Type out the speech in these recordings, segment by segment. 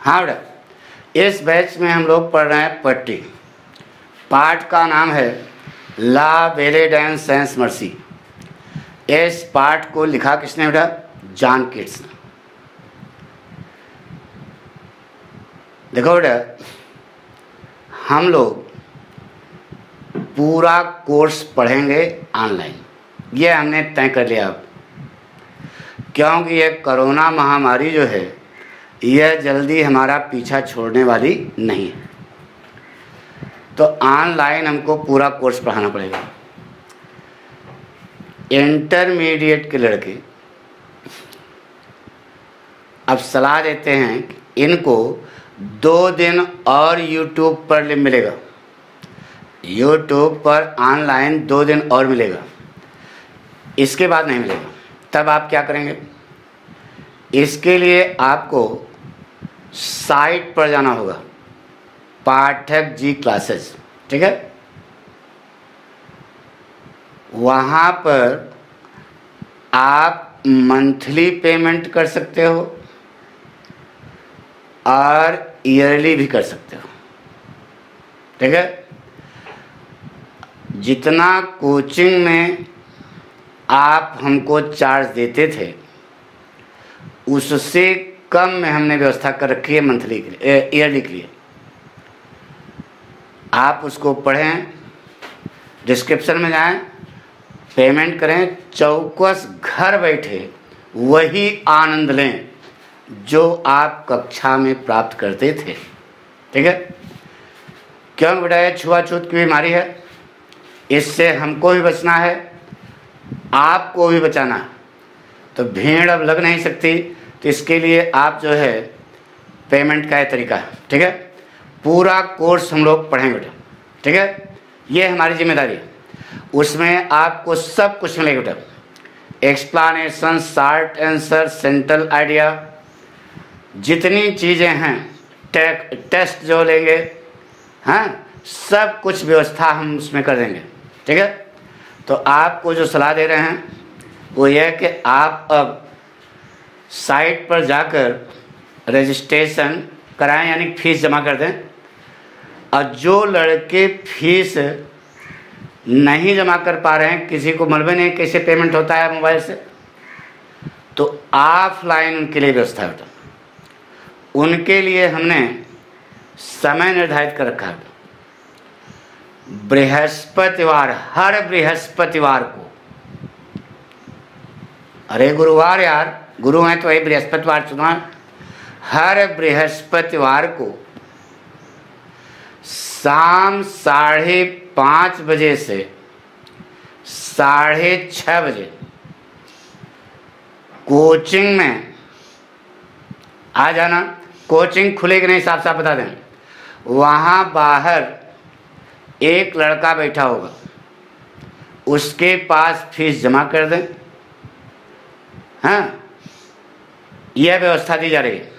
हाँ बेटा, इस बैच में हम लोग पढ़ रहे हैं पट्टी। पाठ का नाम है ला वेलेड एंड सेंस मर्सी। इस पाठ को लिखा किसने बेटा? जॉन कीट्स ने। देखो बेटा, हम लोग पूरा कोर्स पढ़ेंगे ऑनलाइन, ये हमने तय कर लिया अब, क्योंकि ये कोरोना महामारी जो है यह जल्दी हमारा पीछा छोड़ने वाली नहीं है। तो ऑनलाइन हमको पूरा कोर्स पढ़ाना पड़ेगा। इंटरमीडिएट के लड़के अब सलाह देते हैं कि इनको 2 दिन और यूट्यूब पर मिलेगा, यूट्यूब पर ऑनलाइन 2 दिन और मिलेगा, इसके बाद नहीं मिलेगा। तब आप क्या करेंगे? इसके लिए आपको साइट पर जाना होगा, पाठक जी क्लासेस, ठीक है। वहाँ पर आप मंथली पेमेंट कर सकते हो और ईयरली भी कर सकते हो, ठीक है। जितना कोचिंग में आप हमको चार्ज देते थे उससे कम में हमने व्यवस्था कर रखी है मंथली के लिए, ईयरली के लिए। आप उसको पढ़ें, डिस्क्रिप्शन में जाएं, पेमेंट करें, चौकस घर बैठे वही आनंद लें जो आप कक्षा में प्राप्त करते थे, ठीक है। क्यों बेटा? ये छुआछूत की बीमारी है, इससे हमको भी बचना है, आपको भी बचाना है। तो भीड़ अब लग नहीं सकती, तो इसके लिए आप जो है पेमेंट का तरीका है, ठीक है। पूरा कोर्स हम लोग पढ़ेंगे बेटा, ठीक है। ये हमारी जिम्मेदारी है। उसमें आपको सब कुछ मिलेगा बेटा, explanation, short answer, central idea, जितनी चीज़ें हैं, टेस्ट जो लेंगे, हाँ, सब कुछ व्यवस्था हम उसमें कर देंगे, ठीक है। तो आपको जो सलाह दे रहे हैं वो यह है कि आप अब साइट पर जाकर रजिस्ट्रेशन कराएं, यानी फीस जमा कर दें। और जो लड़के फीस नहीं जमा कर पा रहे हैं, किसी को मालूम नहीं कैसे पेमेंट होता है मोबाइल से, तो ऑफलाइन उनके लिए व्यवस्था है बेटा। उनके लिए हमने समय निर्धारित कर रखा है। बृहस्पतिवार, हर बृहस्पतिवार को, अरे गुरुवार यार, गुरु हैं तो वही बृहस्पतिवार चुना। हर बृहस्पतिवार को शाम 5:30 बजे से 6:30 बजे कोचिंग में आ जाना। कोचिंग खुलेगी नहीं, साफ साफ बता दें। वहाँ बाहर एक लड़का बैठा होगा, उसके पास फीस जमा कर दें। हाँ, यह व्यवस्था दी जा रही है।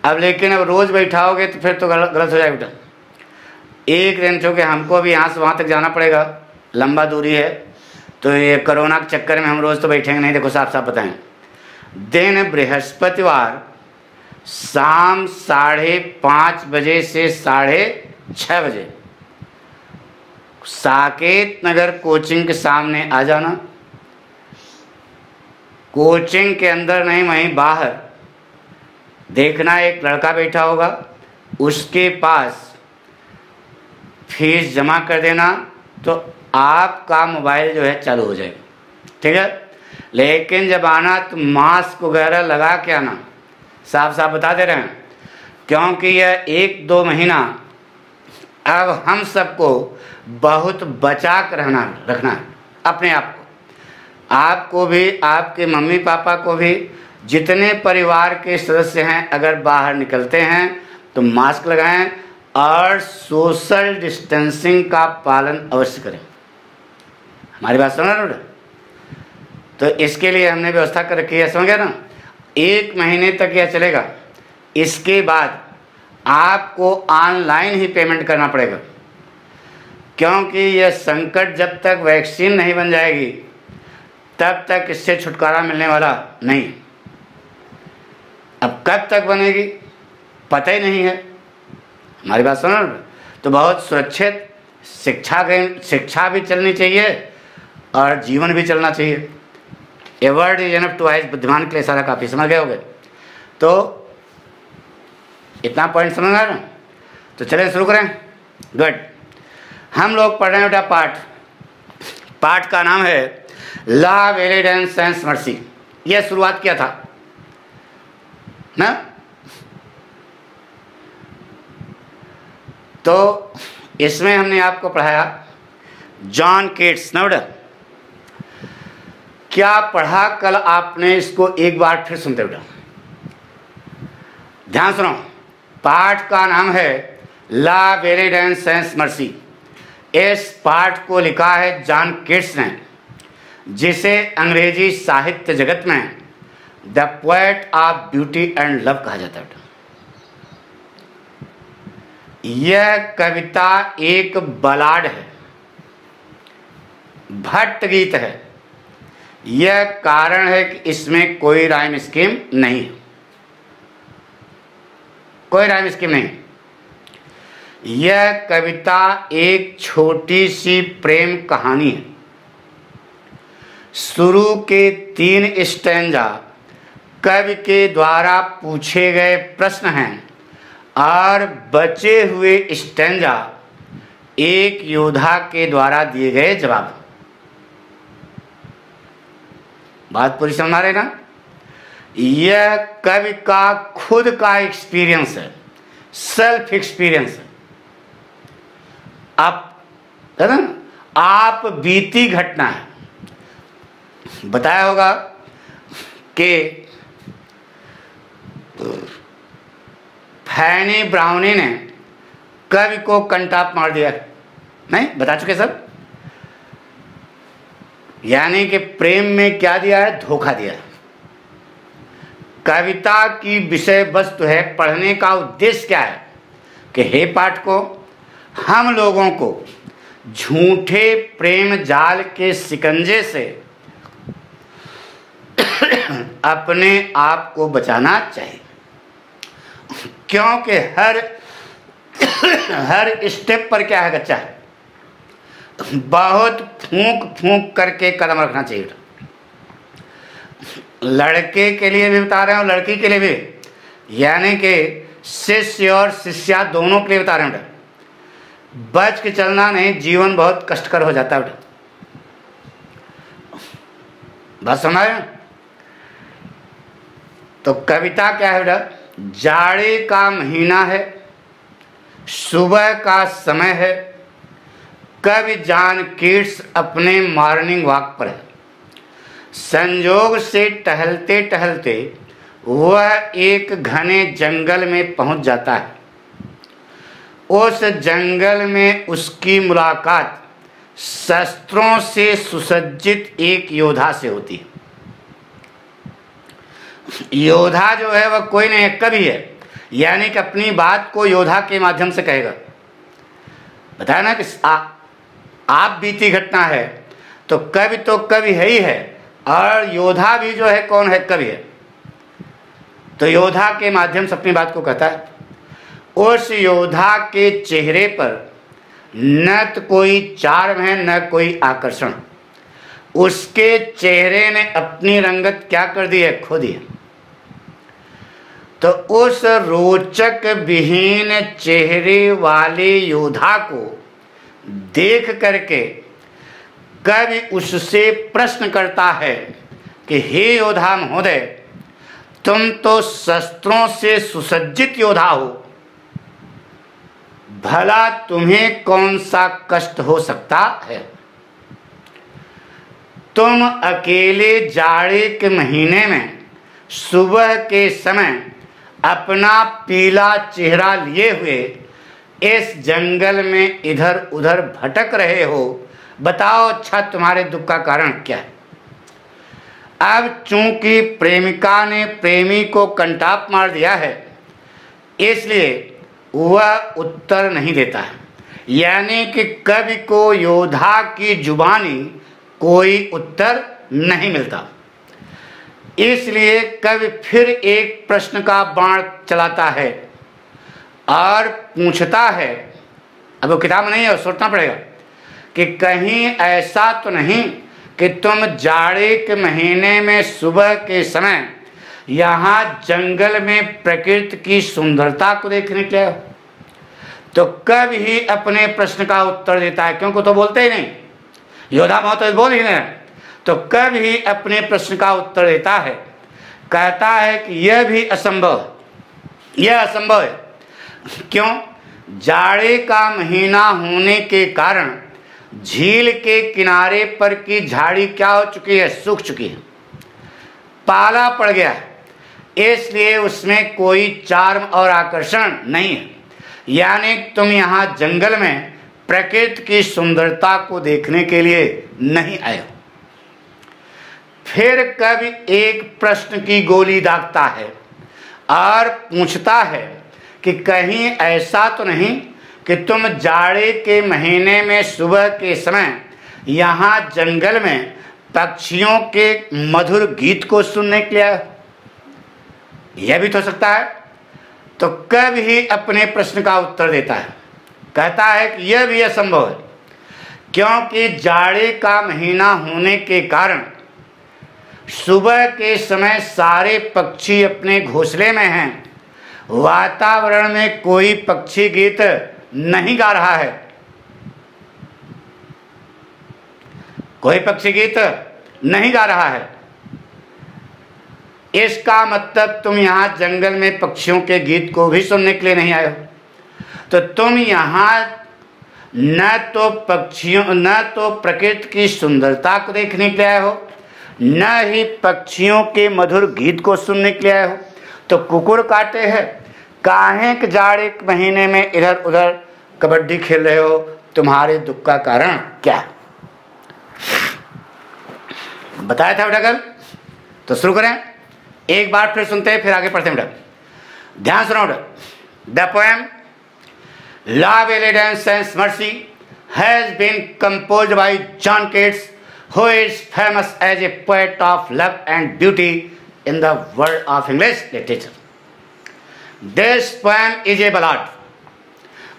अब लेकिन अब रोज़ बैठाओगे तो फिर तो गलत हो जाएगा बेटा। एक दिन चूँकि हमको भी यहाँ से वहाँ तक जाना पड़ेगा, लंबा दूरी है, तो ये कोरोना के चक्कर में हम रोज़ तो बैठेंगे नहीं। देखो साफ साफ बताएं, दिन बृहस्पतिवार शाम 5:30 बजे से 6:30 बजे साकेत नगर कोचिंग के सामने आ जाना। कोचिंग के अंदर नहीं, वहीं बाहर देखना, एक लड़का बैठा होगा, उसके पास फीस जमा कर देना, तो आपका मोबाइल जो है चालू हो जाएगा, ठीक है। लेकिन जब आना तो मास्क वगैरह लगा के आना, साफ साफ बता दे रहे हैं, क्योंकि यह 1-2 महीना अब हम सबको बहुत बचा कर रखना है अपने आप को, आपको भी, आपके मम्मी पापा को भी। जितने परिवार के सदस्य हैं, अगर बाहर निकलते हैं तो मास्क लगाएं और सोशल डिस्टेंसिंग का पालन अवश्य करें। हमारी बात समझ रहे हो? तो इसके लिए हमने व्यवस्था कर रखी है, समझ गया ना। 1 महीने तक यह चलेगा। इसके बाद आपको ऑनलाइन ही पेमेंट करना पड़ेगा, क्योंकि यह संकट जब तक वैक्सीन नहीं बन जाएगी तब तक इससे छुटकारा मिलने वाला नहीं। अब कब तक बनेगी पता ही नहीं है। हमारी बात सुनो। तो बहुत सुरक्षित शिक्षा भी चलनी चाहिए और जीवन भी चलना चाहिए। A word is enough to wise, बुद्धिमान के लिए सारा काफ़ी समझ गए होगे। तो इतना पॉइंट समझ आ रहा है। तो चलें शुरू करें। गुड। हम लोग पढ़ रहे हैं बेटा पाठ का नाम है ला वैलिड एंड सेंस मर्सी। यह शुरुआत किया था ना। तो इसमें हमने आपको पढ़ाया जॉन केट्स ना बेटा। क्या पढ़ा कल आपने? इसको एक बार फिर सुनते बेटा, ध्यान सुनो। पाठ का नाम है ला वैलिड एंड सेंस मर्सी। इस पाठ को लिखा है जॉन केट्स ने, जिसे अंग्रेजी साहित्य जगत में the poet of beauty and love कहा जाता है। यह कविता एक बलाड है, भट्ट गीत है। यह कारण है कि इसमें कोई राइम स्कीम नहीं है, कोई राइम स्कीम नहीं। यह कविता एक छोटी सी प्रेम कहानी है। शुरू के 3 स्टैंजा कवि के द्वारा पूछे गए प्रश्न हैं और बचे हुए स्टैंजा एक योद्धा के द्वारा दिए गए जवाब। बात पूरी समझ आ रही ना। यह कवि का खुद का एक्सपीरियंस है, सेल्फ एक्सपीरियंस है। आप बीती घटना है। बताया होगा कि फैनी ब्राउनी ने कवि को कंटाप मार दिया, नहीं बता चुके सब। यानी कि प्रेम में क्या दिया है? धोखा दिया है। कविता की विषय वस्तु है, पढ़ने का उद्देश्य क्या है कि हे पाठकों, हम लोगों को झूठे प्रेम जाल के शिकंजे से अपने आप को बचाना चाहिए, क्योंकि हर स्टेप पर क्या है बच्चा, बहुत फूंक फूंक करके कदम रखना चाहिए। लड़के के लिए भी बता रहे हैं और लड़की के लिए भी, यानी कि शिष्य और शिष्या दोनों के लिए बता रहे हैं। बच के चलना नहीं, जीवन बहुत कष्टकर हो जाता है बेटा। बस समझ रहे हैं? तो कविता क्या है बेटा? जाड़े का महीना है, सुबह का समय है। कवि जॉन कीट्स अपने मॉर्निंग वॉक पर है। संयोग से टहलते टहलते वह एक घने जंगल में पहुंच जाता है। उस जंगल में उसकी मुलाकात शस्त्रों से सुसज्जित एक योद्धा से होती है। योद्धा जो है वह कोई नहीं, कवि है, यानी कि अपनी बात को योद्धा के माध्यम से कहेगा। बताया ना कि आप बीती घटना है, तो कवि है ही है, और योद्धा भी जो है कौन है? कवि है। तो योद्धा के माध्यम से अपनी बात को कहता है। उस योद्धा के चेहरे पर न तो कोई चार्म है न कोई आकर्षण। उसके चेहरे ने अपनी रंगत क्या कर दी है? खो दी है। तो उस रोचक विहीन चेहरे वाले योद्धा को देख करके कवि उससे प्रश्न करता है कि हे योद्धा महोदय, तुम तो शस्त्रों से सुसज्जित योद्धा हो, भला तुम्हें कौन सा कष्ट हो सकता है? तुम अकेले जाड़े के महीने में सुबह के समय अपना पीला चेहरा लिए हुए इस जंगल में इधर उधर भटक रहे हो। बताओ अच्छा, तुम्हारे दुख का कारण क्या है? अब चूंकि प्रेमिका ने प्रेमी को कंटाप मार दिया है, इसलिए वह उत्तर नहीं देता है। यानी कि कवि को योद्धा की जुबानी कोई उत्तर नहीं मिलता। इसलिए कवि फिर एक प्रश्न का बाण चलाता है और पूछता है, अब वो किताब नहीं है, सोचना पड़ेगा कि कहीं ऐसा तो नहीं कि तुम जाड़े के महीने में सुबह के समय यहाँ जंगल में प्रकृति की सुंदरता को देखने के लिए। तो कब ही अपने प्रश्न का उत्तर देता है, क्योंकि तो बोलते ही नहीं, योद्धा महोदय बोल ही नहीं, तो कब ही अपने प्रश्न का उत्तर देता है, कहता है कि यह भी असंभव है, यह असंभव है। क्यों? जाड़े का महीना होने के कारण झील के किनारे पर की झाड़ी क्या हो चुकी है, सूख चुकी है, पाला पड़ गया है, इसलिए उसमें कोई चार्म और आकर्षण नहीं है। यानी तुम यहाँ जंगल में प्रकृति की सुंदरता को देखने के लिए नहीं आए हो। फिर कभी एक प्रश्न की गोली दागता है और पूछता है कि कहीं ऐसा तो नहीं कि तुम जाड़े के महीने में सुबह के समय यहाँ जंगल में पक्षियों के मधुर गीत को सुनने के लिए? यह भी तो हो सकता है। तो कब ही अपने प्रश्न का उत्तर देता है, कहता है कि यह भी असंभव है, क्योंकि जाड़े का महीना होने के कारण सुबह के समय सारे पक्षी अपने घोंसले में हैं, वातावरण में कोई पक्षी गीत नहीं गा रहा है, कोई पक्षी गीत नहीं गा रहा है। इसका मतलब तुम यहाँ जंगल में पक्षियों के गीत को भी सुनने के लिए नहीं आए हो। तो तुम यहाँ न तो पक्षियों, न तो प्रकृति की सुंदरता को देखने के लिए आए हो, न ही पक्षियों के मधुर गीत को सुनने के लिए आए हो। तो कुकुर काटे हैं, काहे के जाड़े के महीने में इधर उधर कबड्डी खेल रहे हो, तुम्हारे दुख का कारण क्या? बताया था बेटा कल। तो शुरू करें, एक बार फिर सुनते हैं, फिर आगे पढ़ते हैं बेटा। ध्यान सुनो बेटा। The poem love, elegance and mercy has been composed by John Keats, who is famous as a poet of love and beauty in the world of English literature. This poem is a ballad.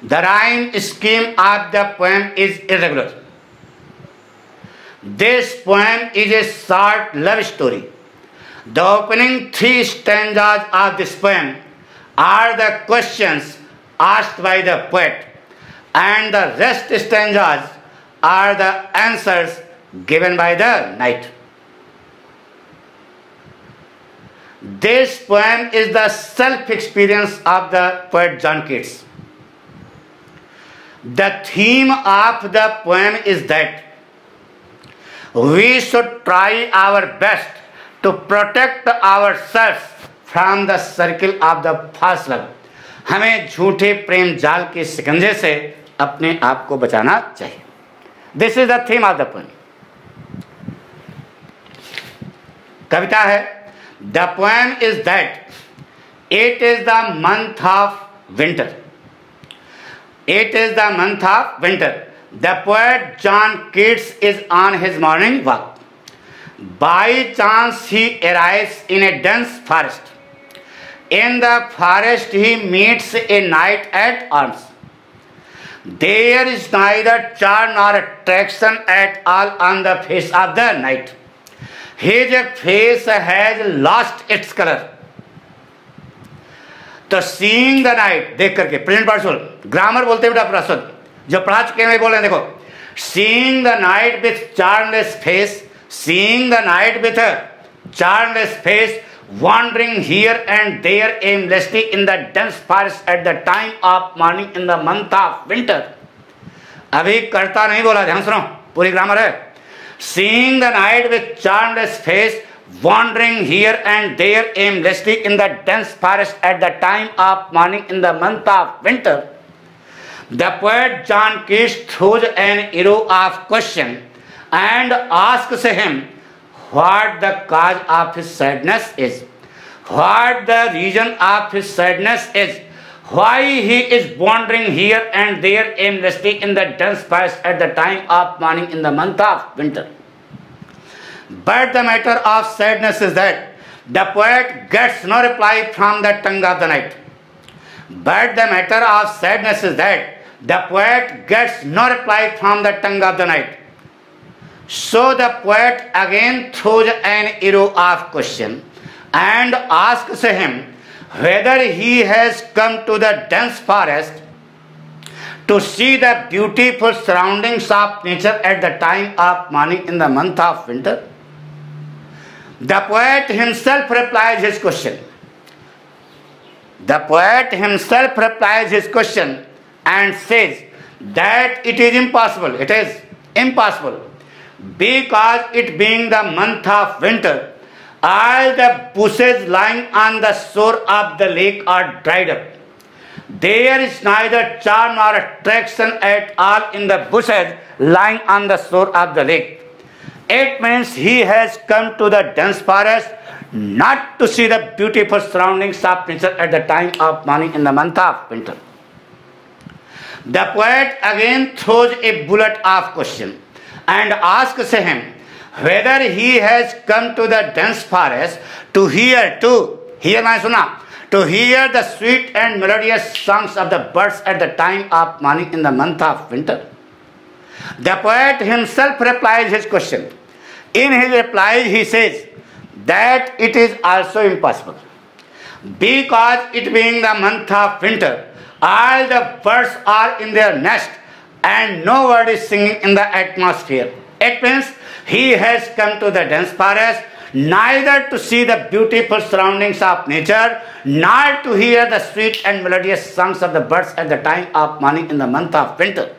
The rhyme scheme of the poem is irregular. This poem is a short love story. The opening 3 stanzas of this poem are the questions asked by the poet, and the rest stanzas are the answers given by the knight. This poem is the self-experience of the poet John Keats. The theme of the poem is that we should try our best to protect ourselves from the circle of the false love. हमें झूठे प्रेम जाल के शिकंजे से अपने आप को बचाना चाहिए। This is the theme of the poem. कविता है, the poem is that it is the month of winter, it is the month of winter. The poet John Keats is on his morning walk. By chance he arrives in A dense forest. In the forest he meets a knight at arms. There is neither charm nor attraction at all on the face of the knight. His face has lost its color. तो seeing the knight देख करके present participle, grammar बोलते बेटा प्रस्तुत, जो पढ़ा चुके हैं बोल रहे हैं, देखो seeing the knight with charmless face, seeing the knight with a charmless face, wandering here and there aimlessly in the dense forest at the time of morning in the month of winter. अभी करता नहीं बोला, ध्यान सुनो, पूरी grammar है. Seeing the knight with charmless face, wandering here and there aimlessly in the dense forest at the time of morning in the month of winter, the poet John Keats throws an arrow of question and asks him what the cause of his sadness is, what the reason of his sadness is, why he is wandering here and there aimlessly in the dense forest at the time of morning in the month of winter. But the matter of sadness is that the poet gets no reply from the tongue of the knight. But the matter of sadness is that the poet gets no reply from the tongue of the night. So the poet again throws an arrow of question and asks him whether he has come to the dense forest to see the beautiful surroundings of nature at the time of morning in the month of winter. The poet himself replies his question. The poet himself replies his question and says that it is impossible. It is impossible because it being the month of winter, all the bushes lying on the shore of the lake are dried up. There is neither charm nor attraction at all in the bushes lying on the shore of the lake. It means he has come to the dense forest not to see the beautiful surroundings of nature at the time of morning in the month of winter. The poet again throws a bullet of question and asks him whether he has come to the dense forest to hear the sweet and melodious songs of the birds at the time of morning in the month of winter. The poet himself replies his question. In his reply, he says that it is also impossible because it being the month of winter, all the birds are in their nest and no bird is singing in the atmosphere. It means he has come to the dense forest neither to see the beautiful surroundings of nature nor to hear the sweet and melodious songs of the birds at the time of morning in the month of winter.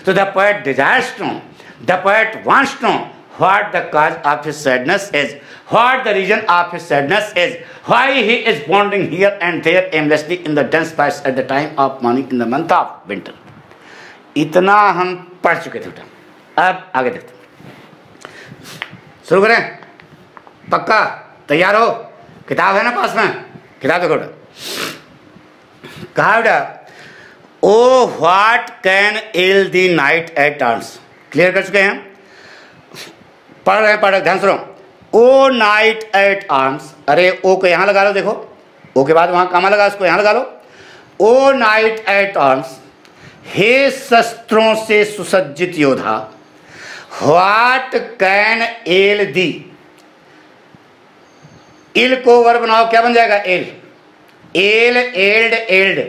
So the poet desires to know, the poet wants to know what the cause of his sadness is, what the reason of his sadness is, why he is wandering here and there aimlessly in the dense forest at the time of morning in the month of winter. इतना हम पढ़ चुके थे बेटा, अब आगे देखते हैं। शुरू करें? पक्का तैयार हो? किताब है ना पास में? किताब देखो बेटा। कहा बेटा, oh what can ail thee knight at times. Clear कर चुके हैं? पढ़ रहे हैं, ध्यान सुनो। ओ नाइट एट आर्म्स, अरे ओ को यहां लगा लो, देखो ओ के बाद वहां कामा लगा, उसको यहां लगा लो। ओ नाइट एट आर्म्स, हे शस्त्रों से सुसज्जित योद्धा, what can ail thee. Ill को वर्ब बनाओ, क्या बन जाएगा? Ail, ail, ailed, ailed.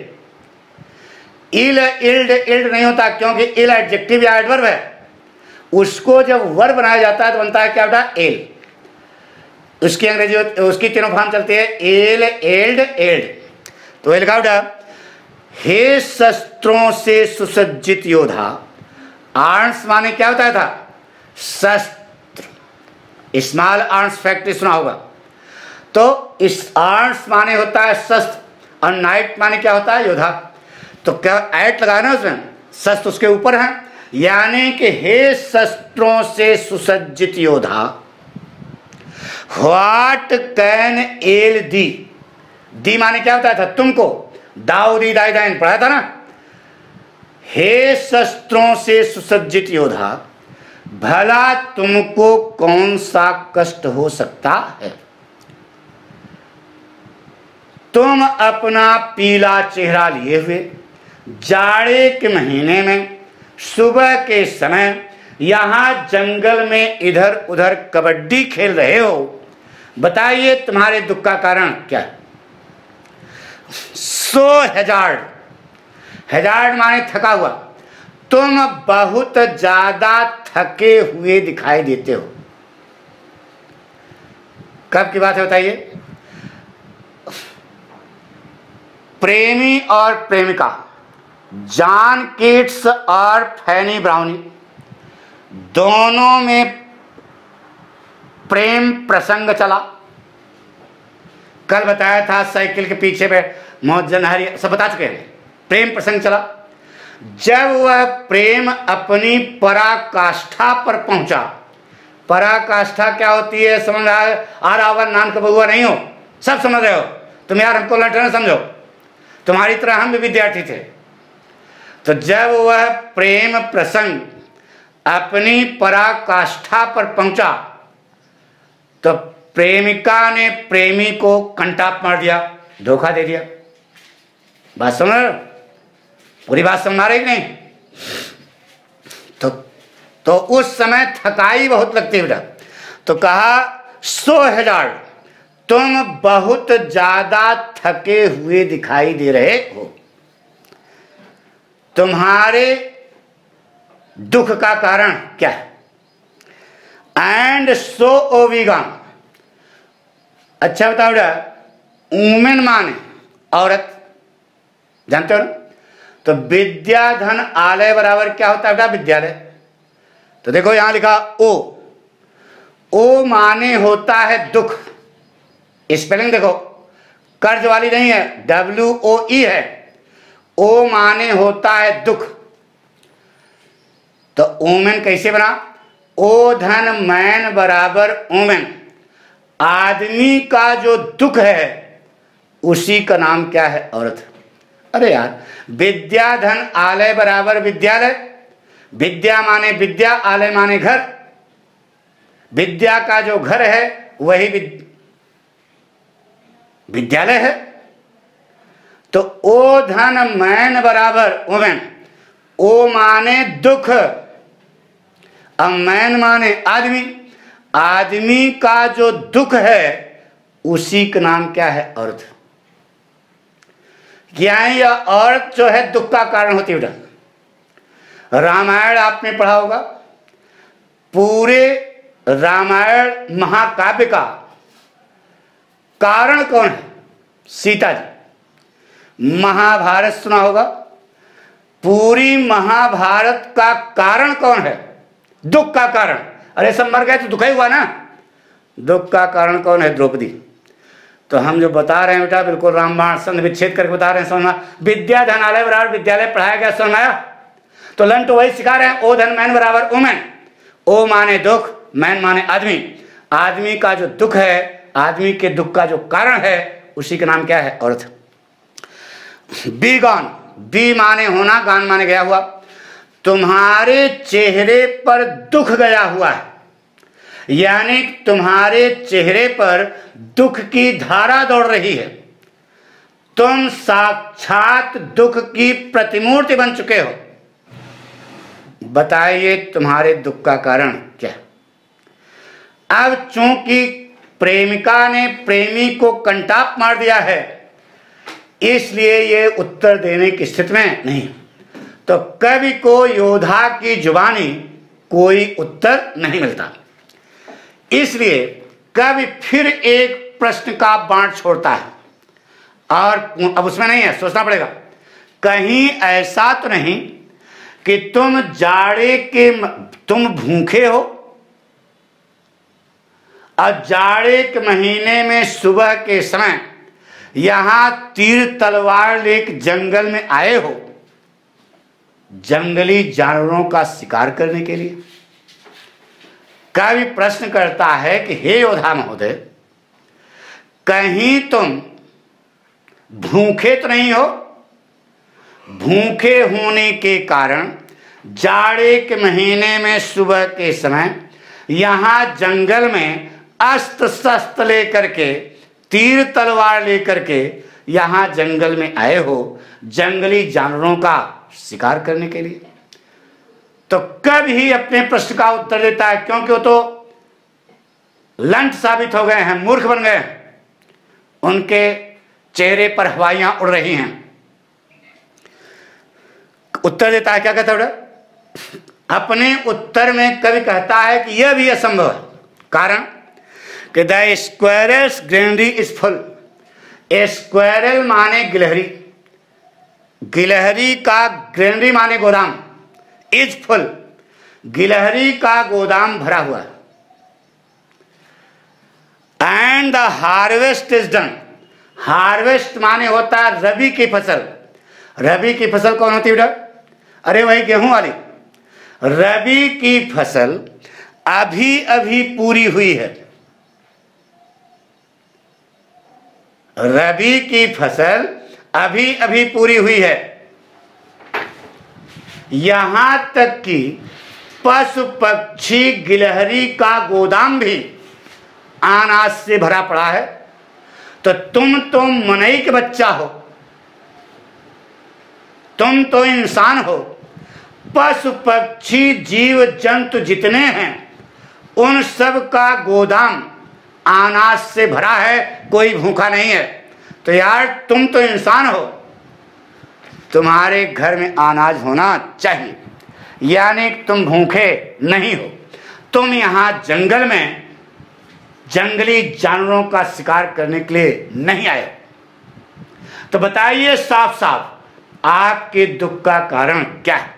Ill, illed, illed नहीं होता क्योंकि इल एडजेक्टिव या एडवर्ब है। उसको जब वर्ब बनाया जाता है तो बनता है क्या बेटा? एल। उसकी अंग्रेजी, उसकी तीनों फॉर्म चलती है, एल, एल्ड, एल्ड। तो एल का बेटा, हे शस्त्रों से सुसज्जित योद्धा। आर्म्स माने क्या बताया था? शस्त्र। स्मॉल आर्म्स फैक्ट्री सुना होगा। तो इस आर्म्स माने होता है शस्त्र और नाइट माने क्या होता है? योद्धा। तो क्या एट लगाया ना उसमें, शस्त्र उसके ऊपर है, यानी कि हे शस्त्रों से सुसज्जित योद्धा, व्हाट कैन एल दी। दी माने क्या बताया था? तुमको। दाऊदी दाई दाइन पढ़ा था ना। हे शस्त्रों से सुसज्जित योद्धा, भला तुमको कौन सा कष्ट हो सकता है? तुम अपना पीला चेहरा लिए हुए जाड़े के महीने में सुबह के समय यहां जंगल में इधर उधर कबड्डी खेल रहे हो। बताइए तुम्हारे दुख का कारण क्या है? सो हैजार्ड, हैजार्ड माने थका हुआ। तुम बहुत ज्यादा थके हुए दिखाई देते हो। कब की बात है बताइए? प्रेमी और प्रेमिका जॉन कीट्स और फैनी ब्राउनी दोनों में प्रेम प्रसंग चला। कल बताया था साइकिल के पीछे पे मौजन हरी, सब बता चुके हैं। प्रेम प्रसंग चला। जब वह प्रेम अपनी पराकाष्ठा पर पहुंचा, पराकाष्ठा क्या होती है समझ रहा है? आरावन नाम का बहुआ नहीं हो, सब समझ रहे हो तुम यार, हमको लटना समझो, तुम्हारी तरह हम भी विद्यार्थी थे। तो जब वह प्रेम प्रसंग अपनी पराकाष्ठा पर पहुंचा तो प्रेमिका ने प्रेमी को कंटाप मार दिया, धोखा दे दिया। बात समझ रहे हो? पूरी बात समझ रही कि नहीं? तो उस समय थकाई बहुत लगती बेटा। तो कहा सो हैजार्ड, तुम बहुत ज्यादा थके हुए दिखाई दे रहे हो, तुम्हारे दुख का कारण क्या है? एंड सो ओविगान, अच्छा बताओ बेटा, वुमेन माने औरत, जानते हो ना? तो विद्या धन आलय बराबर क्या होता है बेटा? विद्यालय। तो देखो यहां लिखा ओ माने होता है दुख, स्पेलिंग देखो, कर्ज वाली नहीं है, WOE है। ओ माने होता है दुख। तो वुमेन कैसे बना? ओ धन मैन बराबर वुमेन, आदमी का जो दुख है उसी का नाम क्या है? औरत। अरे यार, विद्या धन आलय बराबर विद्यालय, विद्या माने विद्या, आलय माने घर, विद्या का जो घर है वही विद्यालय है। तो ओ धन मैन बराबर वुमेन, ओ माने दुख, अब मैन माने आदमी, आदमी का जो दुख है उसी का नाम क्या है? औरत। यह औरत जो है दुख का कारण होती है बेटा। रामायण आपने पढ़ा होगा, पूरे रामायण महाकाव्य का कारण कौन है? सीता जी। महाभारत सुना होगा, पूरी महाभारत का कारण कौन है? दुख का कारण। अरे सब मर गए तो दुख ही हुआ ना। दुख का कारण कौन है? द्रौपदी। तो हम जो बता रहे हैं बेटा बिल्कुल रामबाण संधि विच्छेद करके बता रहे हैं, समझना। विद्या धन आलय बराबर विद्यालय पढ़ाया गया, समझ आया? तो लन तो वही सिखा रहे हैं, ओ धन मैन बराबर वुमेन, ओ माने दुख, मैन माने आदमी, आदमी का जो दुख है, आदमी के दुख का जो कारण है उसी का नाम क्या है? औरत। बी गॉन, बी माने होना, गान माने गया हुआ। तुम्हारे चेहरे पर दुख गया हुआ है, यानी तुम्हारे चेहरे पर दुख की धारा दौड़ रही है, तुम साक्षात दुख की प्रतिमूर्ति बन चुके हो। बताइए तुम्हारे दुख का कारण क्या? अब चूंकि प्रेमिका ने प्रेमी को कंटाप मार दिया है, इसलिए ये उत्तर देने की स्थिति में नहीं। तो कवि को योद्धा की जुबानी कोई उत्तर नहीं मिलता, इसलिए कवि फिर एक प्रश्न का बाण छोड़ता है। और अब उसमें नहीं है, सोचना पड़ेगा, कहीं ऐसा तो नहीं कि तुम जाड़े के तुम भूखे हो और जाड़े के महीने में सुबह के समय यहां तीर तलवार लेकर जंगल में आए हो जंगली जानवरों का शिकार करने के लिए। कवि प्रश्न करता है कि हे योद्धा महोदय, कहीं तुम भूखे तो नहीं हो? भूखे होने के कारण जाड़े के महीने में सुबह के समय यहां जंगल में अस्त्र शस्त्र लेकर के, तीर तलवार लेकर के यहां जंगल में आए हो जंगली जानवरों का शिकार करने के लिए। तो कवि ही अपने प्रश्न का उत्तर देता है, क्योंकि वो तो लंठ साबित हो गए हैं, मूर्ख बन गए हैं, उनके चेहरे पर हवाइयां उड़ रही हैं। उत्तर देता है, क्या कहता है? अपने उत्तर में कवि कहता है कि यह भी असंभव है। कारण कि the squirrels granary is full. Squirrel माने गिलहरी, गिलहरी का ग्रेनरी माने गोदाम, इज फुल, गिलहरी का गोदाम भरा हुआ है। And the harvest is done. Harvest माने होता है रबी की फसल। रबी की फसल कौन होती है बेटा? अरे वही गेहूं वाली। रबी की फसल अभी अभी पूरी हुई है। रबी की फसल अभी अभी पूरी हुई है। यहां तक कि पशु पक्षी गिलहरी का गोदाम भी अनाज से भरा पड़ा है। तो तुम मनई के बच्चा हो, तुम तो इंसान हो, पशु पक्षी जीव जंतु जितने हैं उन सब का गोदाम अनाज से भरा है, कोई भूखा नहीं है। तो यार तुम तो इंसान हो, तुम्हारे घर में अनाज होना चाहिए, यानी तुम भूखे नहीं हो। तुम यहाँ जंगल में जंगली जानवरों का शिकार करने के लिए नहीं आए। तो बताइए साफ साफ आपके दुख का कारण क्या है?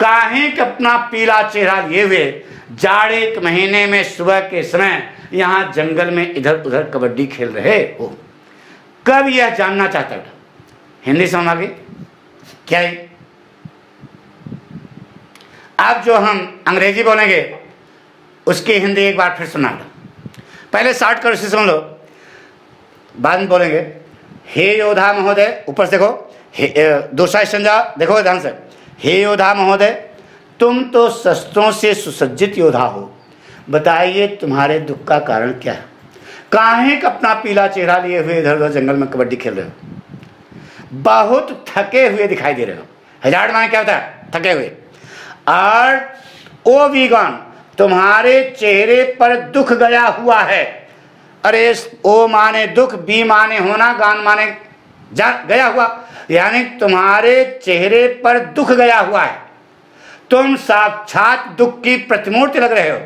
काहे कि अपना पीला चेहरा लिए हुए जाड़े के महीने में सुबह के समय यहाँ जंगल में इधर उधर कबड्डी खेल रहे हो? कब यह जानना चाहता था? हिंदी समझ आ गई क्या है? अब जो हम अंग्रेजी बोलेंगे उसकी हिंदी एक बार फिर सुना दो। पहले 60 करोड़ से सुन लो, बाद में बोलेंगे। हे योद्धा महोदय, ऊपर से देखो, दूसरा संज्ञा देखो ध्यान से। हे योद्धा महोदय, तुम तो शस्त्रों से सुसज्जित योद्धा हो, बताइए तुम्हारे दुख का कारण क्या है? काहे का अपना पीला चेहरा लिए हुए इधर उधर जंगल में कबड्डी खेल रहे हो? बहुत थके हुए दिखाई दे रहे हो। हजार माने क्या होता है? थके हुए। और ओ वीगान, तुम्हारे चेहरे पर दुख गया हुआ है। अरे ओ माने दुख, बी माने होना, गान माने गया हुआ, यानी तुम्हारे चेहरे पर दुख गया हुआ है। तुम साक्षात दुख की प्रतिमूर्ति लग रहे हो।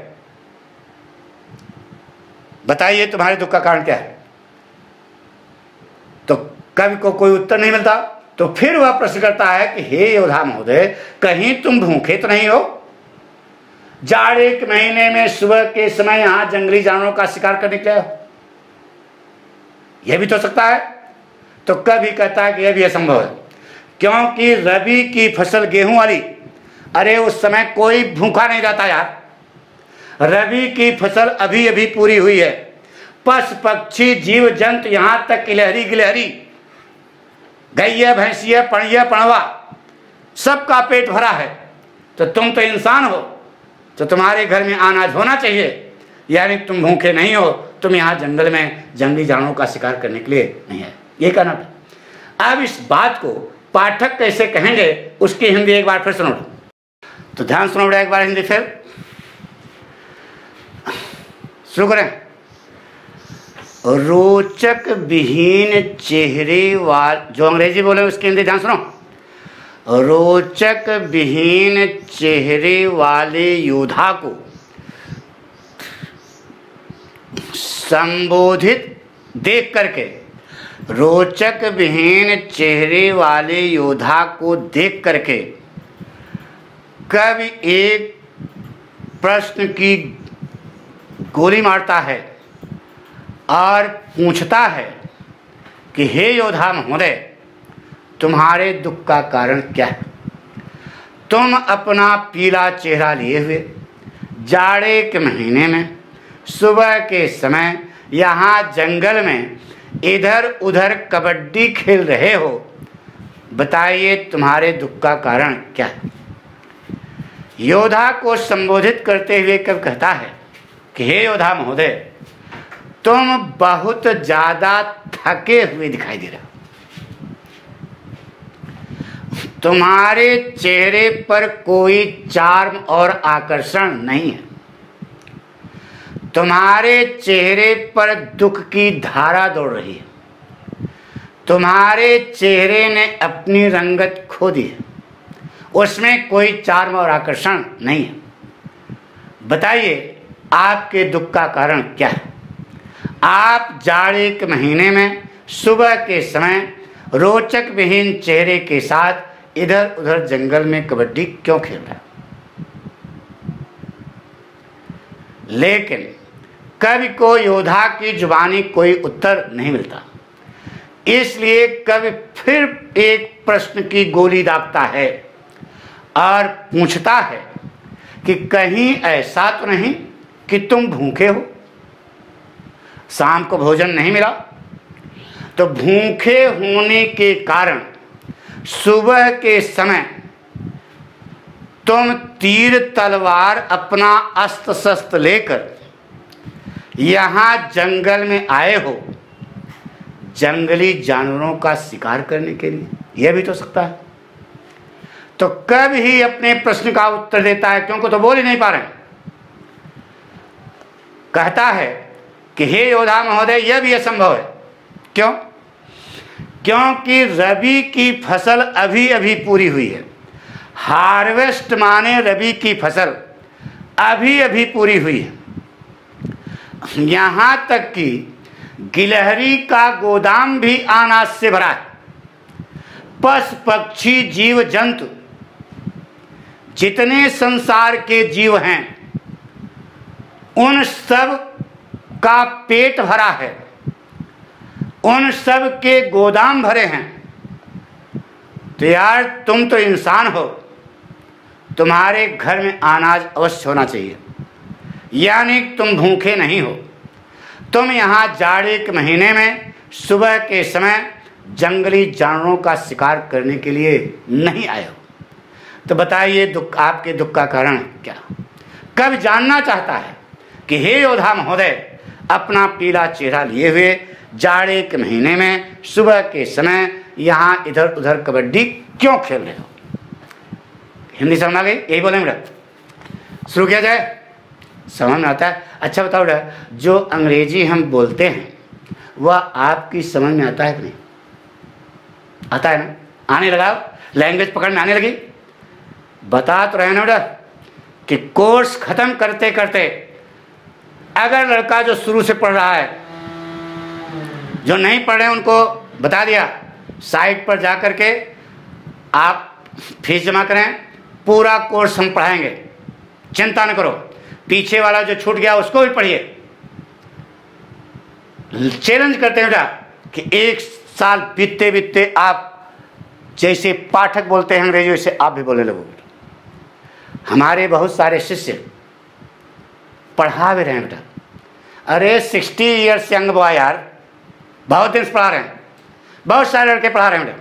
बताइए तुम्हारे दुख का कारण क्या है? तो कवि को कोई उत्तर नहीं मिलता, तो फिर वह प्रश्न करता है कि हे योद्धा महोदय, कहीं तुम भूखे तो नहीं हो? जाड़े के महीने में सुबह के समय यहां जंगली जानवरों का शिकार करने के लिए? यह भी तो सकता है। तो कभी कहता है कि यह भी असंभव है, क्योंकि रबी की फसल गेहूं वाली, अरे उस समय कोई भूखा नहीं रहता यार। रबी की फसल अभी अभी पूरी हुई है। पशु पक्षी जीव जंतु यहां तक गिलहरी गिलहरी, गैया भैंसिया पणिया पणवा, सबका पेट भरा है। तो तुम तो इंसान हो, तो तुम्हारे घर में अनाज होना चाहिए, यानी तुम भूखे नहीं हो। तुम यहाँ जंगल में जंगली जानवरों का शिकार करने के लिए नहीं है, ये कहना था। अब इस बात को पाठक कैसे कहेंगे उसकी हिंदी एक बार फिर सुनो। तो ध्यान सुनो बेटा, एक बार हिंदी फिर शुरू करें। रोचक विहीन चेहरे वाले, जो अंग्रेजी बोले उसकी हिंदी ध्यान सुनो। रोचक विहीन चेहरे वाले योद्धा को संबोधित देख करके, रोचक विहीन चेहरे वाले योद्धा को देख करके कवि एक प्रश्न की गोली मारता है और पूछता है कि हे योद्धा महोदय, तुम्हारे दुख का कारण क्या है? तुम अपना पीला चेहरा लिए हुए जाड़े के महीने में सुबह के समय यहाँ जंगल में इधर उधर कबड्डी खेल रहे हो, बताइए तुम्हारे दुख का कारण क्या है? योद्धा को संबोधित करते हुए कब कहता है कि हे योद्धा महोदय, तुम बहुत ज्यादा थके हुए दिखाई दे रहे हो। तुम्हारे चेहरे पर कोई चार्म और आकर्षण नहीं है। तुम्हारे चेहरे पर दुख की धारा दौड़ रही है। तुम्हारे चेहरे ने अपनी रंगत खो दी है, उसमें कोई चार्म और आकर्षण नहीं है। बताइए आपके दुख का कारण क्या है? आप जाड़े के महीने में सुबह के समय रोचक विहीन चेहरे के साथ इधर उधर जंगल में कबड्डी क्यों खेल रहे हैं? लेकिन कवि को योद्धा की जुबानी कोई उत्तर नहीं मिलता, इसलिए कवि फिर एक प्रश्न की गोली दागता है और पूछता है कि कहीं ऐसा तो नहीं कि तुम भूखे हो, शाम को भोजन नहीं मिला? तो भूखे होने के कारण सुबह के समय तुम तीर तलवार अपना अस्त्र शस्त्र लेकर यहाँ जंगल में आए हो जंगली जानवरों का शिकार करने के लिए। यह भी तो सकता है। तो कब ही अपने प्रश्न का उत्तर देता है, क्योंकि तो बोल ही नहीं पा रहे। कहता है कि हे योद्धा महोदय, यह भी असंभव है। क्यों? क्योंकि रबी की फसल अभी अभी पूरी हुई है। हार्वेस्ट माने रबी की फसल अभी अभी पूरी हुई है। यहां तक कि गिलहरी का गोदाम भी अनाज से भरा है। पशु पक्षी जीव जंतु जितने संसार के जीव हैं उन सब का पेट भरा है, उन सब के गोदाम भरे हैं। तो यार तुम तो इंसान हो, तुम्हारे घर में अनाज अवश्य होना चाहिए, यानी तुम भूखे नहीं हो। तुम यहाँ जाड़े के महीने में सुबह के समय जंगली जानवरों का शिकार करने के लिए नहीं आए हो। तो बताइए दुख, आपके दुख का कारण क्या? कब जानना चाहता है कि हे योद्धा महोदय, अपना पीला चेहरा लिए हुए जाड़े के महीने में सुबह के समय यहाँ इधर उधर कबड्डी क्यों खेल रहे हो? हिंदी समझ आ गई? यही बोले मेरा। शुरू किया जाए? समझ में आता है? अच्छा बताओ बेटा, जो अंग्रेजी हम बोलते हैं वह आपकी समझ में आता है कि नहीं? आता है ना? आने लगा? लैंग्वेज पकड़ में आने लगी? बता तो रहे ना बेटा कि कोर्स खत्म करते करते अगर लड़का जो शुरू से पढ़ रहा है, जो नहीं पढ़ रहे उनको बता दिया, साइट पर जा कर के आप फीस जमा करें, पूरा कोर्स हम पढ़ाएंगे, चिंता न करो। पीछे वाला जो छूट गया उसको भी पढ़िए। चैलेंज करते हैं बेटा कि एक साल बीतते बीतते आप जैसे पाठक बोलते हैं अंग्रेजी वैसे आप भी बोलने लगोगे। हमारे बहुत सारे शिष्य पढ़ा भी रहे हैं बेटा। अरे 60 ईयर्स यंग बॉय यार, बहुत दिन से पढ़ा रहे हैं, बहुत सारे लड़के पढ़ा रहे हैं बेटा।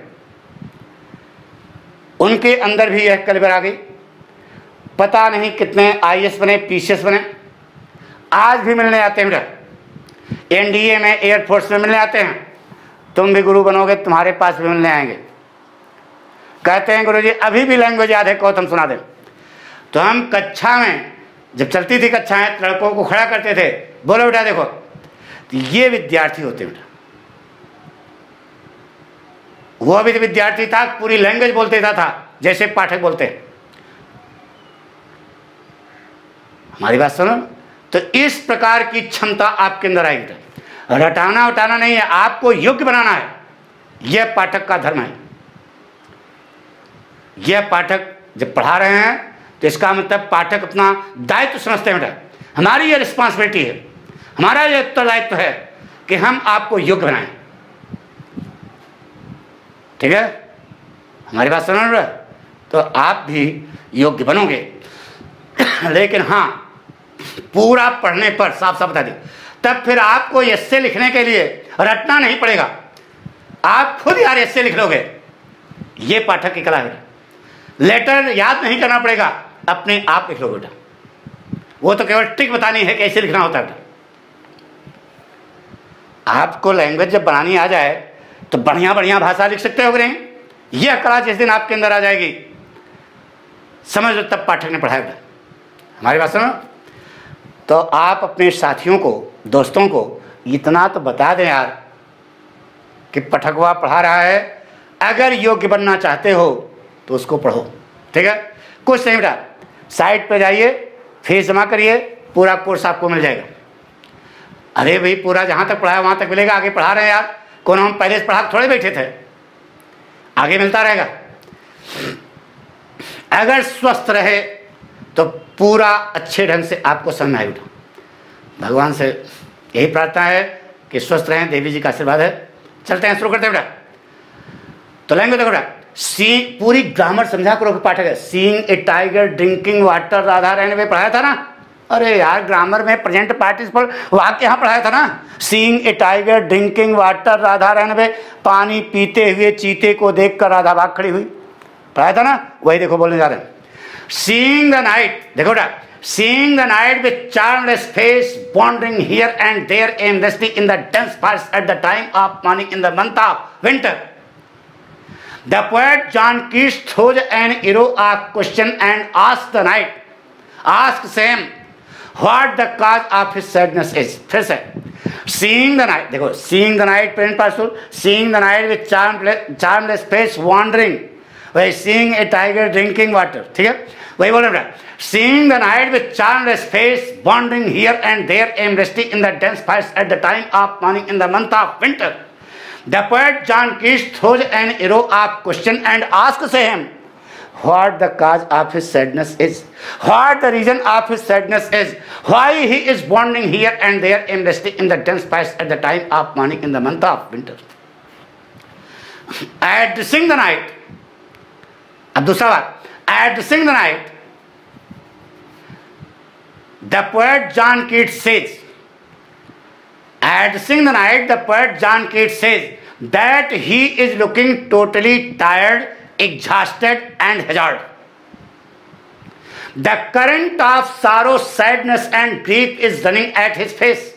उनके अंदर भी यह कलिबर आ गई। पता नहीं कितने IAS बने, PCS बने, आज भी मिलने आते हैं बेटा। NDA में, एयरफोर्स में मिलने आते हैं। तुम भी गुरु बनोगे, तुम्हारे पास भी मिलने आएंगे। कहते हैं गुरुजी अभी भी लैंग्वेज याद है, कहो तुम सुना दें। तो हम कक्षा में जब चलती थी कक्षाएं, लड़कों को खड़ा करते थे, बोलो बेटा देखो, तो ये विद्यार्थी होते बेटा। वो भी विद्यार्थी था, पूरी लैंग्वेज बोलते था जैसे पाठक बोलते हैं। हमारी बात सुनो। तो इस प्रकार की क्षमता आपके अंदर आएगी बेटा। रटाना उठाना नहीं है, आपको योग्य बनाना है। यह पाठक का धर्म है। यह पाठक जब पढ़ा रहे हैं तो इसका मतलब पाठक अपना दायित्व समझते हैं बेटा। हमारी यह रिस्पॉन्सिबिलिटी है, हमारा यह उत्तरदायित्व है कि हम आपको योग्य बनाएं। ठीक है? हमारी बात सुनो बेटा, तो आप भी योग्य बनोगे। लेकिन हाँ, पूरा पढ़ने पर साफ साफ बता दी, तब फिर आपको एस्से लिखने के लिए रटना नहीं पड़ेगा। आप खुद यार एस्से लिख लोगे। ये पाठक की कला है। लेटर याद नहीं करना पड़ेगा, अपने आप लिख लो बेटा। वो तो केवल ट्रिक बतानी है कैसे लिखना होता है बेटा। आपको लैंग्वेज जब बनानी आ जाए तो बढ़िया बढ़िया भाषा लिख सकते हो कि नहीं? यह कला जिस दिन आपके अंदर आ जाएगी, समझ लो तब पाठक ने पढ़ाया बेटा। हमारी बात सुनो। तो आप अपने साथियों को, दोस्तों को इतना तो बता दें यार कि पठकवा पढ़ा रहा है, अगर योग्य बनना चाहते हो तो उसको पढ़ो। ठीक है? कुछ नहीं बेटा, साइट पे जाइए, फीस जमा करिए, पूरा कोर्स आपको मिल जाएगा। अरे भाई पूरा जहाँ तक पढ़ाया वहाँ तक मिलेगा, आगे पढ़ा रहे हैं यार। कौन हम पहले से पढ़ा थोड़े बैठे थे, आगे मिलता रहेगा। अगर स्वस्थ रहे तो पूरा अच्छे ढंग से आपको समझ में आएगा। भगवान से यही प्रार्थना है कि स्वस्थ रहें, देवी जी का आशीर्वाद है। चलते हैं, शुरू करते हैं बेटा। तो लैंग्वेज देखो बेटा, सी पूरी ग्रामर समझा करो कि पाठक है। Seeing a tiger drinking water, Radha Rani में पढ़ाया था ना। अरे यार ग्रामर में प्रेजेंट पार्टिसिपल वाक्य यहाँ पढ़ाया था ना। Seeing a tiger drinking water, Radha Rani में पानी पीते हुए चीते को देखकर राधा भाग खड़ी हुई, पढ़ाया था ना। वही देखो बोलने जा रहे हैं। सीइंग द नाइट, देखो बेटा, seeing the night with charmless face wandering here and there aimlessly in the dense forests at the time of morning in the month of winter. The poet John Keats throws an arrow of question and asks him what the cause of his sadness is. फिर से seeing the night, देखो seeing the night present participle, seeing the night with charmless face wandering, वही seeing a tiger drinking water, ठीक है, वही बोल रहा है. Seeing the night with charmless face wandering here and there aimlessly in the dense forest at the time of morning in the month of winter, the poet John Keats throws an arrow of question and asks him what the cause of his sadness is, what the reason of his sadness is, why he is wandering here and there aimlessly in the dense forest at the time of morning in the month of winter. Addressing the night, अब दूसरा बात, addressing the night, the poet John Keats says, addressing the night, the poet John Keats says that he is looking totally tired, exhausted and haggard. The current of sorrow, sadness and grief is running at his face.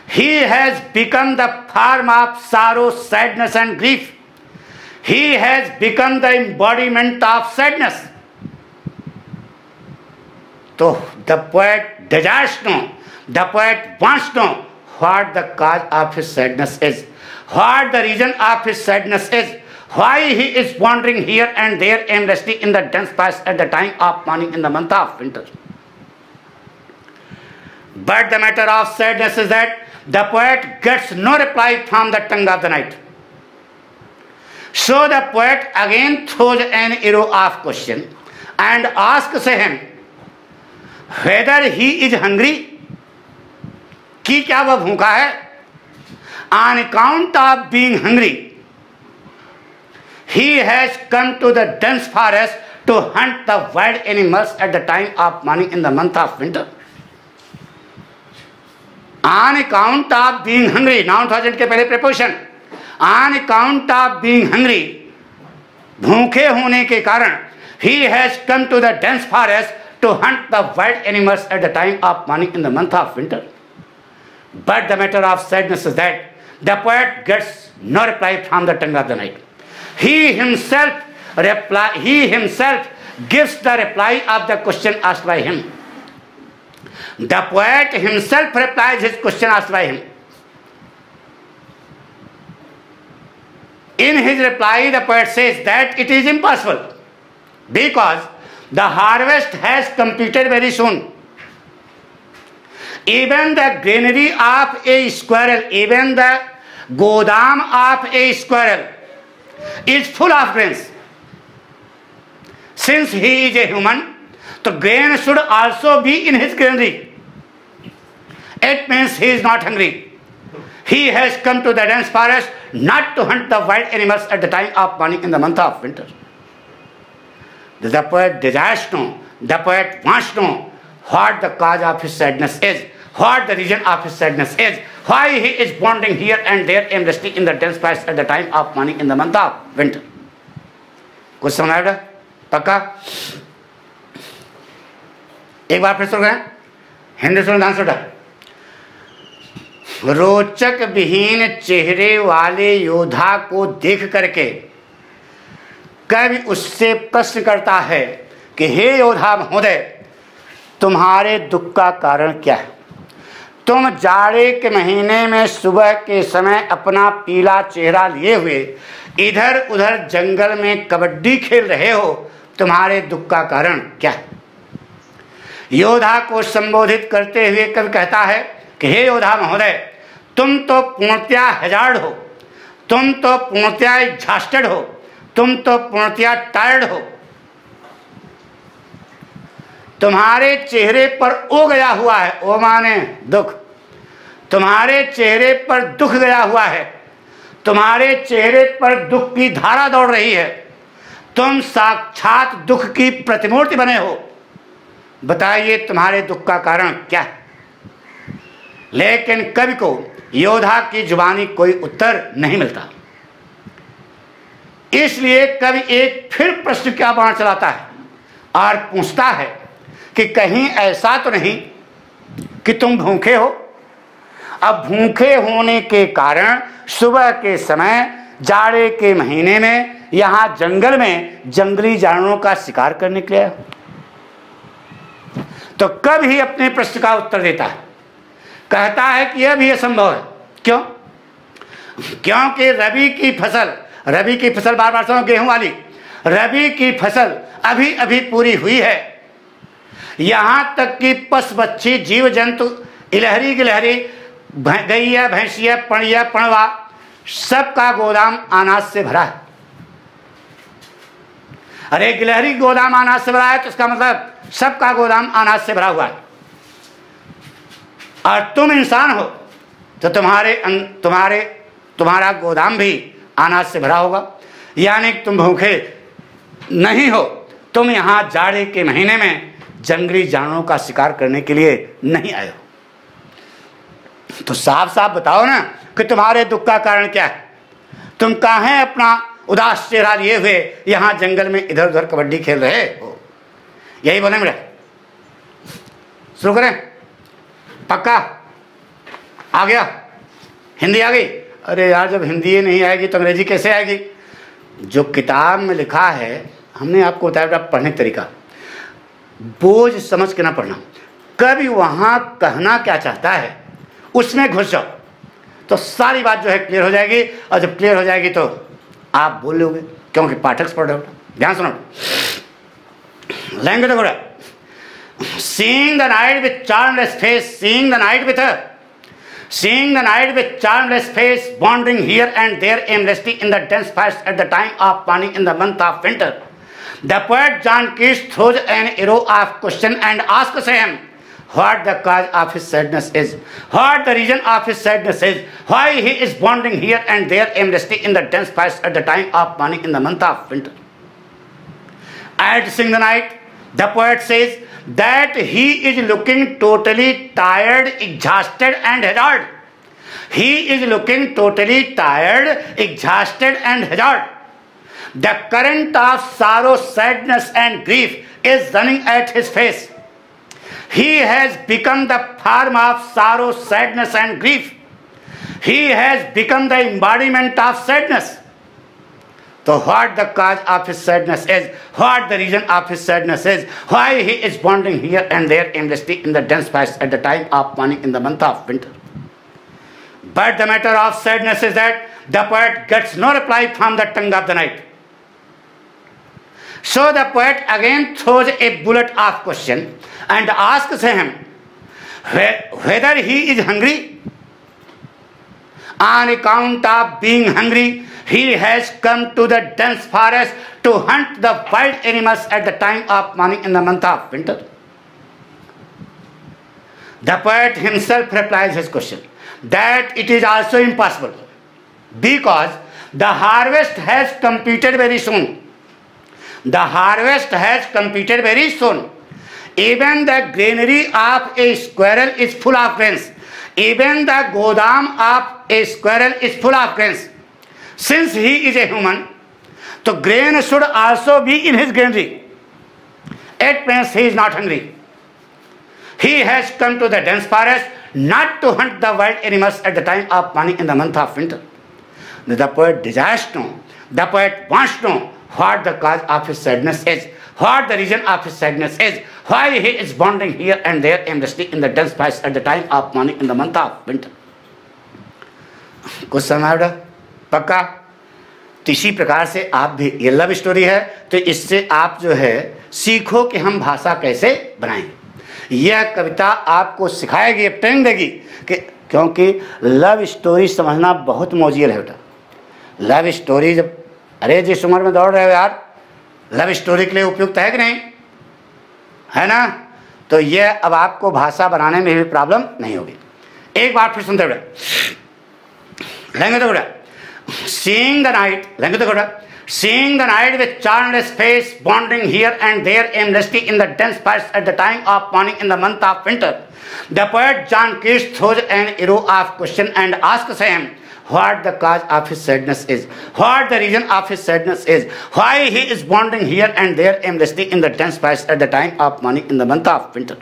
He has become the form of sorrow, sadness and grief. He has become the embodiment of sadness. So the poet desires to know, the poet wants to know what the cause of his sadness is, what the reason of his sadness is, why he is wandering here and there aimlessly in the dense forest at the time of morning in the month of winter. But the matter of sadness is that the poet gets no reply from the tongue of the night. So the poet again throws an arrow of question and asks him whether he is hungry, कि क्या वह भूखा है. On account of being hungry, he has come to the dense forest to hunt the wild animals at the time of morning in the month of winter. On account of being hungry, noun thousand के पहले preposition, on account of being hungry, भूखे होने के कारण, he has come to the dense forest to hunt the wild animals at the time of morning in the month of winter. But the matter of sadness is that the poet gets no reply from the tongue of the night. He himself gives the reply of the question asked by him. The poet himself replies his question asked by him. In his reply, the poet says that it is impossible because the harvest has completed very soon. Even the granary of a squirrel, even the godam of a squirrel is full of grains. Since he is a human, the grain should also be in his granary. It means he is not hungry. He has come to the dense forest not to hunt the wild animals at the time of morning in the month of winter. The poet desires to know, the poet wants to know what the cause of his sadness is, what the reason of his sadness is, why he is wandering here and there aimlessly in the dense forest at the time of morning in the month of winter. कुछ समझ आया पक्का? एक बार फिर सुन गए हिंदी सुन ध्यान सुना. रोचक विहीन चेहरे वाले योद्धा को देख करके कवि उससे प्रश्न करता है कि हे योद्धा महोदय, तुम्हारे दुख का कारण क्या है? तुम जाड़े के महीने में सुबह के समय अपना पीला चेहरा लिए हुए इधर उधर जंगल में कबड्डी खेल रहे हो, तुम्हारे दुख का कारण क्या है? योद्धा को संबोधित करते हुए कवि कहता है कि हे योद्धा महोदय, तुम तो पूर्णतया हजार्ड हो, तुम तो पूर्णतया एग्जॉस्टेड हो, तुम तो पूर्णतया टायर्ड हो. तुम्हारे चेहरे पर ओ गया हुआ है, ओ माने दुख. तुम्हारे चेहरे पर दुख गया हुआ है, तुम्हारे चेहरे पर दुख की धारा दौड़ रही है. तुम साक्षात दुख की प्रतिमूर्ति बने हो. बताइए तुम्हारे दुख का कारण क्या है? लेकिन कवि को योद्धा की जुबानी कोई उत्तर नहीं मिलता. इसलिए कवि एक फिर प्रश्न क्या बाण चलाता है और पूछता है कि कहीं ऐसा तो नहीं कि तुम भूखे हो? अब भूखे होने के कारण सुबह के समय जाड़े के महीने में यहां जंगल में जंगली जानवरों का शिकार करने के लिए आया हूं। तो कब ही अपने प्रश्न का उत्तर देता है, कहता है कि यह भी असंभव है। क्यों? क्योंकि रबी की फसल बार बार सुनो, गेहूं वाली रबी की फसल अभी अभी पूरी हुई है। यहां तक कि पशु पक्षी जीव जंतु इलहरी गिलहरी गैया भैंसिया पणिया पणवा सबका गोदाम अनाज से भरा है। अरे गिलहरी गोदाम अनाज से भरा है तो इसका मतलब सबका गोदाम अनाज से भरा हुआ है। और तुम इंसान हो तो तुम्हारा गोदाम भी अनाज से भरा होगा। यानी तुम भूखे नहीं हो, तुम यहां जाड़े के महीने में जंगली जानवरों का शिकार करने के लिए नहीं आए हो। तो साफ साफ बताओ ना कि तुम्हारे दुख का कारण क्या है। तुम काहे अपना उदास चेहरा लिए हुए यहां जंगल में इधर उधर कबड्डी खेल रहे हो? यही बोले मेरे। शुरू करें? पक्का आ गया? हिंदी आ गई? अरे यार, जब हिंदी नहीं आएगी तो अंग्रेजी कैसे आएगी? जो किताब में लिखा है हमने आपको बताया पढ़ने का तरीका, बोझ समझ के ना पढ़ना। कभी वहां कहना क्या चाहता है उसमें घुस जाओ तो सारी बात जो है क्लियर हो जाएगी। और जब क्लियर हो जाएगी तो आप बोल लोगे, क्योंकि पाठक पढ़ रहे हो। ध्यान सुनो। लैंग्वेज बोला, seeing the night with charmless face, seeing the night with charmless face, wandering here and there aimlessly in the dense forest at the time of morning in the month of winter. The poet John Keats throws an arrow of question and asks him what the cause of his sadness is, what the reason of his sadness is, why he is wandering here and there aimlessly in the dense forest at the time of morning in the month of winter. Addressing the night, the poet says that he is looking totally tired, exhausted and hazard. He is looking totally tired, exhausted and hazard. The current of sorrow, sadness and grief is running at his face. He has become the form of sorrow, sadness and grief. He has become the embodiment of sadness. So what the cause of his sadness is, what the reason of his sadness is, why he is wandering here and there aimlessly in the dense forest at the time of morning in the month of winter. But the matter of sadness is that the poet gets no reply from the tongue of the night. So the poet again throws a bullet of question and asks him whether he is hungry. On account of being hungry, he has come to the dense forest to hunt the wild animals at the time of morning in the month of winter. The poet himself replies his question that it is also impossible because the harvest has completed very soon. The harvest has completed very soon. Even the granary of a squirrel is full of grains. Even the godam of a squirrel is full of grains. Since he is a human, so grain should also be in his granary. It means he is not hungry. He has come to the dense forest not to hunt the wild animals at the time of morning in the month of winter. The poet desires to know, the poet wants to know what the cause of his sadness is, what the reason of his sadness is, why he is wandering here and there aimlessly in the dense forest at the time of morning in the month of winter. कुछ समझ रहा? पक्का? तो इसी प्रकार से आप भी, ये लव स्टोरी है तो इससे आप जो है सीखो कि हम भाषा कैसे बनाएंगे। यह कविता आपको सिखाएगी, ट्रेनिंग देगी कि, क्योंकि लव स्टोरी समझना बहुत मौजियल है बेटा। लव स्टोरी जब, अरे जिस उम्र में दौड़ रहे हो यार, लव स्टोरी के लिए उपयुक्त है कि नहीं, है ना? तो यह अब आपको भाषा बनाने में भी प्रॉब्लम नहीं होगी। एक बार फिर सुनते बेटा, लेंगे तो बेटा, seeing the night, लेंगे तो बेटा, seeing the night with charmless face, wandering here and there aimlessly in the dense forest at the time of morning in the month of winter, the poet John Keats throws an arrow of question and asks him what the cause of his sadness is, what the reason of his sadness is, why he is wandering here and there aimlessly in the dense forest at the time of morning in the month of winter.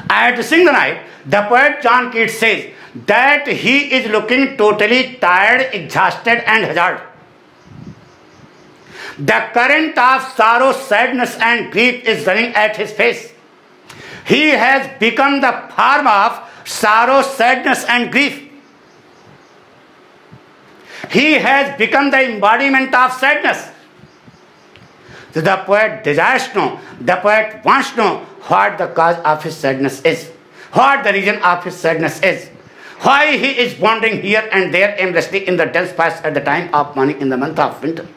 Addressing the night, the poet John Keats says that he is looking totally tired, exhausted and hazard. The current of sorrow, sadness and grief is running at his face. He has become the form of sorrow, sadness and grief. He has become the embodiment of sadness. So the poet desires to know, the poet wants to know what the cause of his sadness is, what the reason of his sadness is, why he is wandering here and there aimlessly in the dense forest at the time of morning in the month of winter.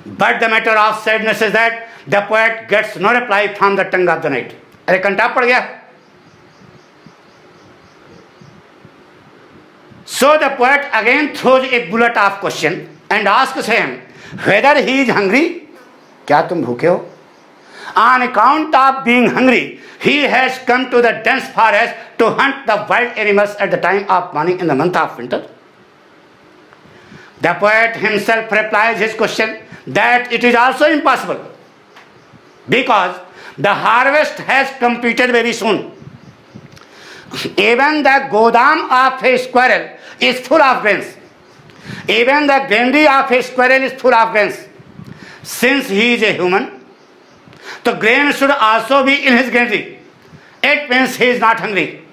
But the matter of sadness is that the poet gets no reply from the tongue of the night. अरे कंटाप पड़ गया. So the poet again throws a bullet of question and asks him whether he is hungry. क्या तुम भूखे हो? On account of being hungry, he has come to the dense forest to hunt the wild animals at the time of morning in the month of winter. The poet himself replies his question that it is also impossible because the harvest has completed very soon. Even the godam of a squirrel is full of grains. Even the granary of a squirrel is full of grains. Since he is a human, the grain should also be in his granary. It means he is not hungry.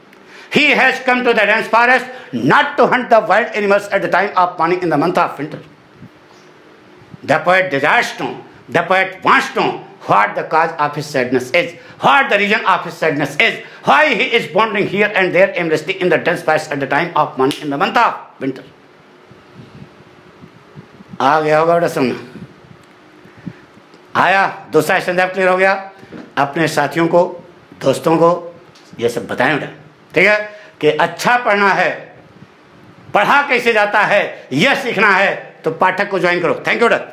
He has come to the dense forest not to hunt the wild animals at the time of morning in the month of winter. The poet desires to know, the poet wants to know what the cause of his sadness is, what the reason of his sadness is, why he is wandering here and there aimlessly in the dense forest at the time of morning in the month of winter. आ गया होगा बेटा समझ आया. दूसरा संदर्भ clear हो गया. अपने साथियों को, दोस्तों को ये सब बताएं बेटा, ठीक है, कि अच्छा पढ़ना है, पढ़ा कैसे जाता है यह सीखना है तो पाठक को ज्वाइन करो. थैंक यू बेटा.